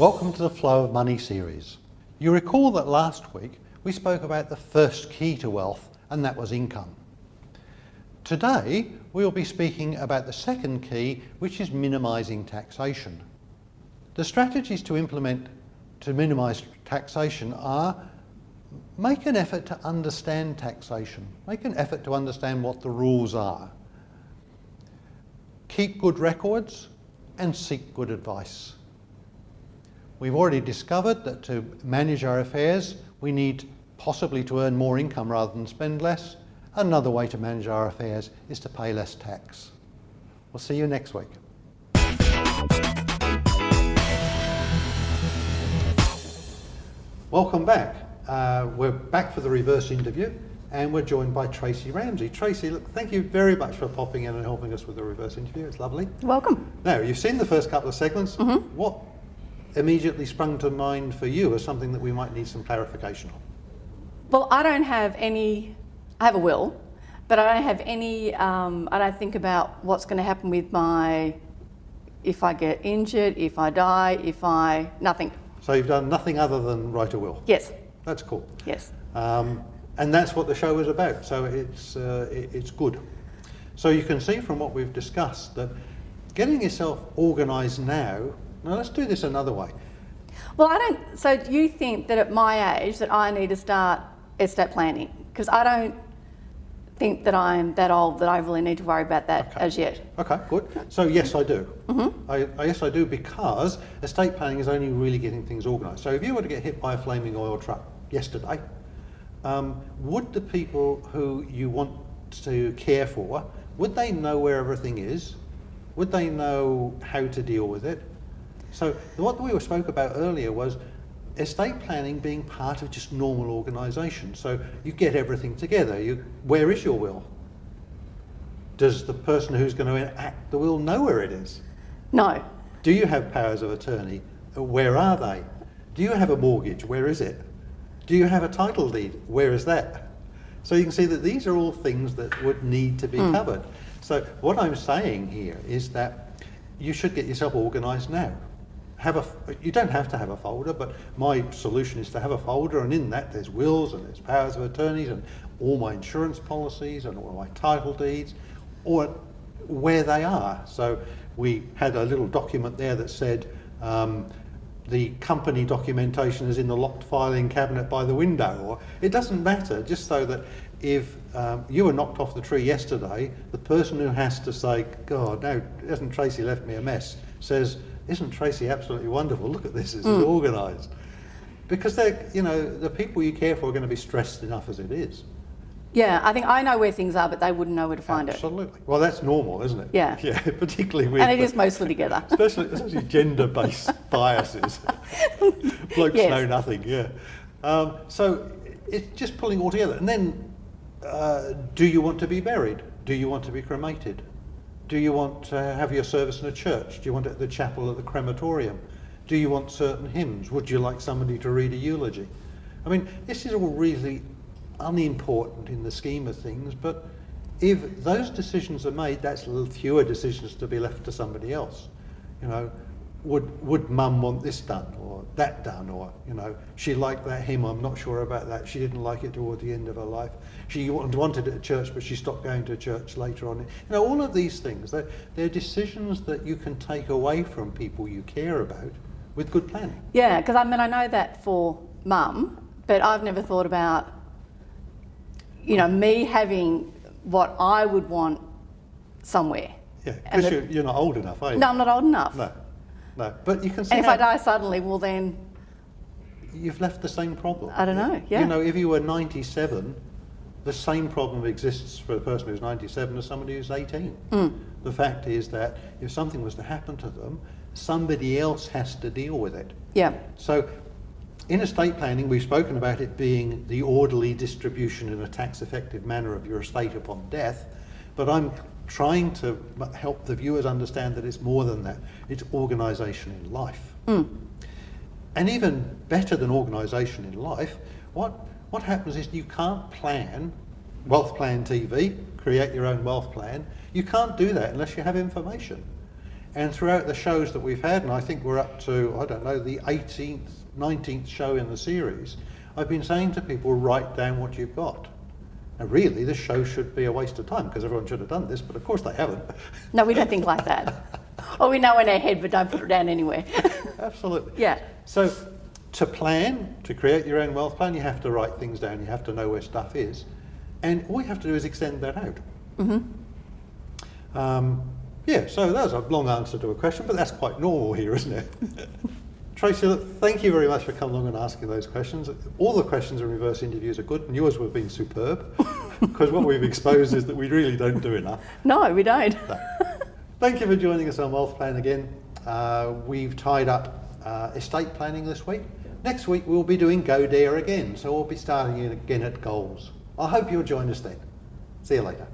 Welcome to the Flow of Money series. You recall that last week we spoke about the first key to wealth, and that was income. Today we will be speaking about the second key, which is minimising taxation. The strategies to implement to minimise taxation are: make an effort to understand taxation, make an effort to understand what the rules are, keep good records, and seek good advice. We've already discovered that to manage our affairs, we need possibly to earn more income rather than spend less. Another way to manage our affairs is to pay less tax. We'll see you next week. Welcome back. We're back for the reverse interview, and we're joined by Tracy Ramsey. Tracy, look, thank you very much for popping in and helping us with the reverse interview. It's lovely. Welcome. Now, you've seen the first couple of segments. What immediately sprung to mind for you as something that we might need some clarification on? Well, I don't have any, I have a will, but I don't have any, I don't think about what's going to happen with if I get injured, if I die, nothing. So you've done nothing other than write a will? Yes. That's cool. Yes. And that's what the show is about, so it's good. So you can see from what we've discussed that getting yourself organised now let's do this another way. Well, so do you think that at my age that I need to start estate planning? Because I don't think that I'm that old that I really need to worry about that as yet. Okay, good. So yes, I do. Yes, I do, because estate planning is only really getting things organised. So if you were to get hit by a flaming oil truck yesterday, would the people who you want to care for, would they know where everything is? Would they know how to deal with it? So what we spoke about earlier was estate planning being part of just normal organisation. So you get everything together. Where is your will? Does the person who's going to enact the will know where it is? No. Do you have powers of attorney? Where are they? Do you have a mortgage? Where is it? Do you have a title deed? Where is that? So you can see that these are all things that would need to be covered. So what I'm saying here is that you should get yourself organised now. You don't have to have a folder, but my solution is to have a folder, and in that there's wills and there's powers of attorneys and all my insurance policies and all my title deeds, or where they are. So we had a little document there that said the company documentation is in the locked filing cabinet by the window, or it doesn't matter, just so that if you were knocked off the tree yesterday, the person who has to say, God, no, hasn't Tracy left me a mess, says, isn't Tracy absolutely wonderful? Look at this, it's organised. Because the people you care for are going to be stressed enough as it is. Yeah, I think I know where things are, but they wouldn't know where to find it. Absolutely. Well, that's normal, isn't it? Yeah. Yeah, particularly with... And it is mostly together. Especially gender-based biases. Blokes know nothing, yeah. So it's just pulling all together. And then, do you want to be buried? Do you want to be cremated? Do you want to have your service in a church? Do you want it at the chapel or the crematorium? Do you want certain hymns? Would you like somebody to read a eulogy? I mean, this is all really unimportant in the scheme of things, but if those decisions are made, that's fewer decisions to be left to somebody else. Would mum want this done or that done, or she liked that hymn, I'm not sure about that, she didn't like it toward the end of her life, she wanted it at church but she stopped going to church later on. All of these things, they're decisions that you can take away from people you care about with good planning. Yeah, because I know that for mum, but I've never thought about me having what I would want somewhere. Yeah, because you're not old enough, are you? No, I'm not old enough. No, but you can see. And if I die suddenly, well then... You've left the same problem. I don't know, yeah. If you were 97, the same problem exists for a person who's 97 as somebody who's 18. The fact is that if something was to happen to them, somebody else has to deal with it. Yeah. So in estate planning, we've spoken about it being the orderly distribution in a tax-effective manner of your estate upon death, but I'm trying to help the viewers understand that it's more than that. It's organisation in life. And even better than organisation in life, what happens is you can't plan, Wealth Plan TV, create your own wealth plan. You can't do that unless you have information. And throughout the shows that we've had, and I think we're up to, I don't know, the 18th, 19th show in the series, I've been saying to people, write down what you've got. Now really, this show should be a waste of time because everyone should have done this, but of course they haven't. No, we don't think like that. Or we know in our head, but don't put it down anywhere. Absolutely. Yeah. So to plan, to create your own wealth plan, you have to write things down, you have to know where stuff is, and all you have to do is extend that out. Yeah, so that was a long answer to a question, but that's quite normal here, isn't it? Tracy, look, thank you very much for coming along and asking those questions. All the questions in reverse interviews are good, and yours have been superb, because what we've exposed is that we really don't do enough. No, we don't. So, thank you for joining us on Wealth Plan again. We've tied up estate planning this week. Next week we'll be doing Go Dare again, so we'll be starting again at goals. I hope you'll join us then. See you later.